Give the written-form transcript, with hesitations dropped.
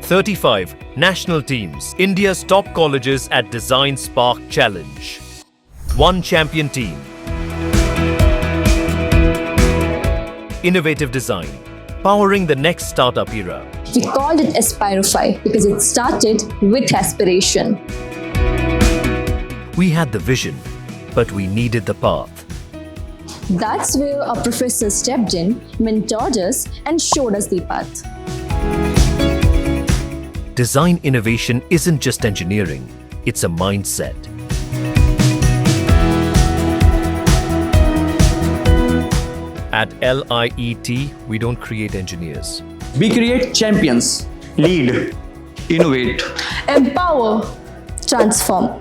35 national teams, India's top colleges at Design Spark Challenge. One champion team. Innovative design, powering the next startup era. We called it Aspirify because it started with aspiration. We had the vision, but we needed the path. That's where our professor stepped in, mentored us, and showed us the path. Design innovation isn't just engineering, it's a mindset. At LIET, we don't create engineers. We create champions. Lead, innovate, Empower, transform.